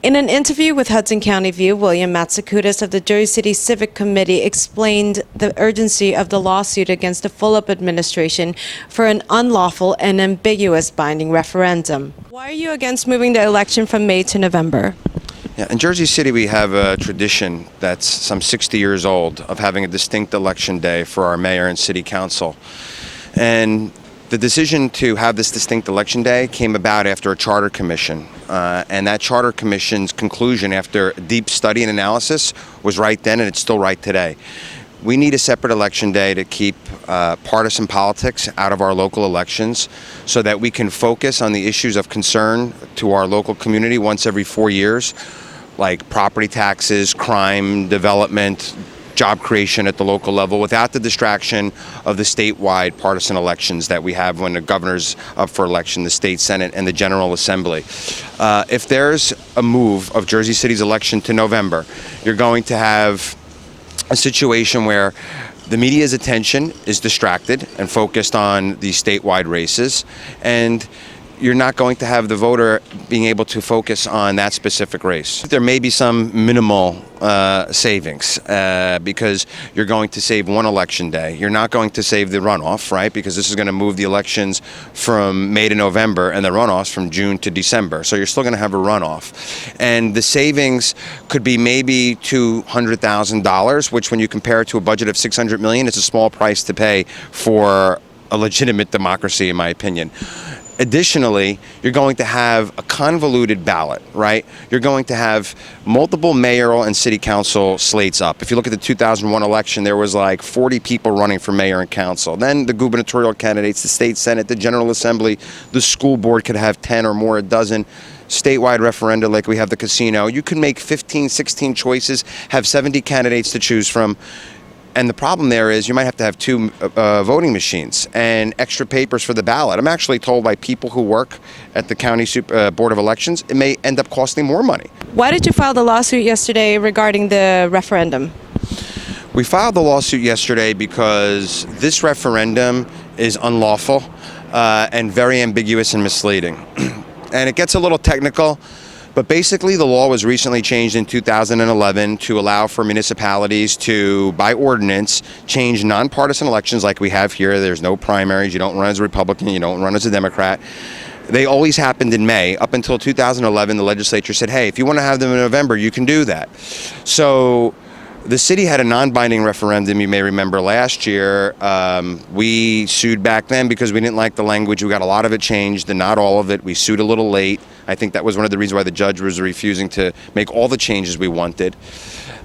In an interview with Hudson County View, William Matsikoudis of the Jersey City Civic Committee explained the urgency of the lawsuit against the Fulop administration for an unlawful and ambiguous binding referendum. Why are you against moving the election from May to November? Yeah, in Jersey City, we have a tradition that's some 60 years old of having a distinct election day for our mayor and city council. And the decision to have this distinct election day came about after a charter commission. And that charter commission's conclusion after deep study and analysis was right then, and it's still right today. We need a separate election day to keep partisan politics out of our local elections so that we can focus on the issues of concern to our local community once every 4 years, like property taxes, crime, development, job creation at the local level, without the distraction of the statewide partisan elections that we have when the governor's up for election, the state senate, and the general assembly. If there's a move of Jersey City's election to November, you're going to have a situation where the media's attention is distracted and focused on the statewide races, and you're not going to have the voter being able to focus on that specific race. There may be some minimal savings because you're going to save one election day. You're not going to save the runoff, right? Because this is going to move the elections from May to November and the runoffs from June to December. So you're still going to have a runoff. And the savings could be maybe $200,000, which when you compare it to a budget of $600 million, it's a small price to pay for a legitimate democracy, in my opinion. Additionally, you're going to have a convoluted ballot, right? You're going to have multiple mayoral and city council slates up. If you look at the 2001 election, there was like 40 people running for mayor and council. Then the gubernatorial candidates, the state senate, the general assembly, the school board could have 10 or more, a dozen. Statewide referenda like we have the casino. You could make 15, 16 choices, have 70 candidates to choose from. And the problem there is you might have to have two voting machines and extra papers for the ballot. I'm actually told by people who work at the county board of elections, it may end up costing more money. Why did you file the lawsuit yesterday regarding the referendum? We filed the lawsuit yesterday because this referendum is unlawful and very ambiguous and misleading. And it gets a little technical. But basically, the law was recently changed in 2011 to allow for municipalities to, by ordinance, change nonpartisan elections like we have here. There's no primaries. You don't run as a Republican. You don't run as a Democrat. They always happened in May. Up until 2011, the legislature said, hey, if you want to have them in November, you can do that. So the city had a non-binding referendum, you may remember, last year. We sued back then because we didn't like the language. We got a lot of it changed and not all of it. We sued a little late. I think that was one of the reasons why the judge was refusing to make all the changes we wanted.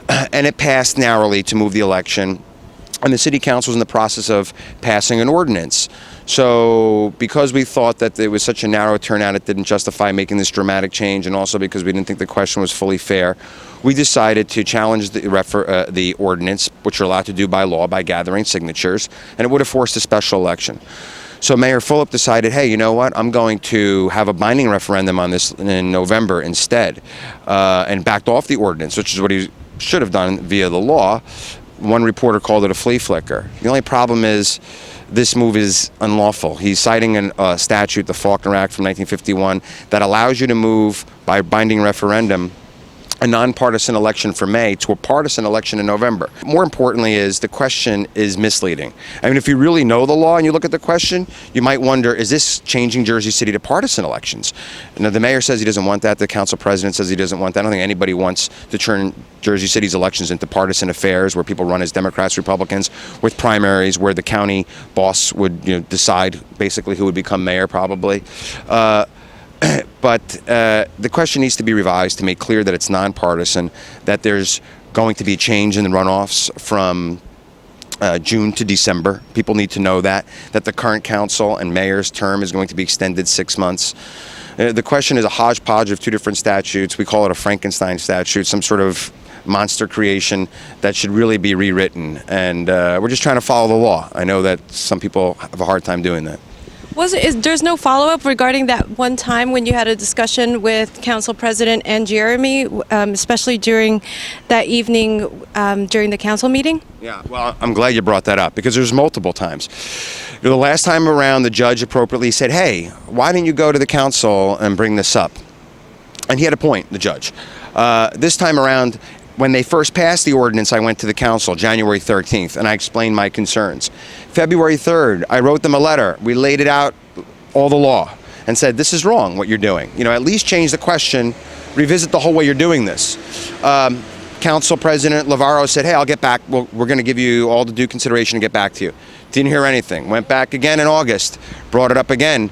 And it passed narrowly to move the election. And the city council was in the process of passing an ordinance. So because we thought that there was such a narrow turnout, it didn't justify making this dramatic change, and also because we didn't think the question was fully fair, we decided to challenge the ordinance, which you're allowed to do by law, by gathering signatures, and it would have forced a special election. So Mayor Fulop decided, hey, you know what, I'm going to have a binding referendum on this in November instead, and backed off the ordinance, which is what he should have done via the law. One reporter called it a flea flicker. The only problem is this move is unlawful. He's citing a statute, the Faulkner Act from 1951, that allows you to move by binding referendum a nonpartisan election for May to a partisan election in November. More importantly is the question is misleading. I mean, if you really know the law and you look at the question, you might wonder, is this changing Jersey City to partisan elections? Now, the mayor says he doesn't want that. The council president says he doesn't want that. I don't think anybody wants to turn Jersey City's elections into partisan affairs where people run as Democrats, Republicans, with primaries where the county boss would decide basically who would become mayor probably. But the question needs to be revised to make clear that it's nonpartisan, that there's going to be a change in the runoffs from June to December. People need to know that the current council and mayor's term is going to be extended 6 months. The question is a hodgepodge of two different statutes. We call it a Frankenstein statute, some sort of monster creation that should really be rewritten. And we're just trying to follow the law. I know that some people have a hard time doing that. There's no follow-up regarding that one time when you had a discussion with Council President and Jeremy, especially during that evening during the council meeting? Yeah, well, I'm glad you brought that up because there's multiple times. The last time around, the judge appropriately said, hey, why didn't you go to the council and bring this up? And he had a point, the judge. This time around, when they first passed the ordinance, I went to the council January 13th, and I explained my concerns. February 3rd, I wrote them a letter. We laid it out, all the law, and said, this is wrong, what you're doing. You know, at least change the question, revisit the whole way you're doing this. Council President Lavaro said, hey, I'll get back. We're going to give you all the due consideration and get back to you. Didn't hear anything. Went back again in August, brought it up again.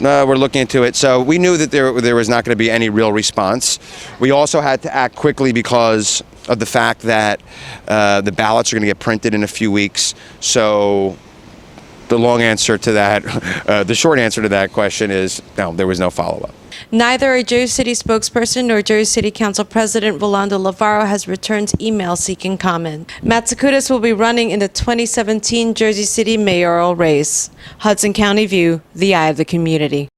We're looking into it. So we knew that there was not going to be any real response. We also had to act quickly because of the fact that the ballots are going to get printed in a few weeks. So the long answer to that, the short answer to that question is no, there was no follow-up. Neither a Jersey City spokesperson nor Jersey City Council President Rolando Lavaro has returned email seeking comment. Matsikoudis will be running in the 2017 Jersey City mayoral race. Hudson County View, the eye of the community.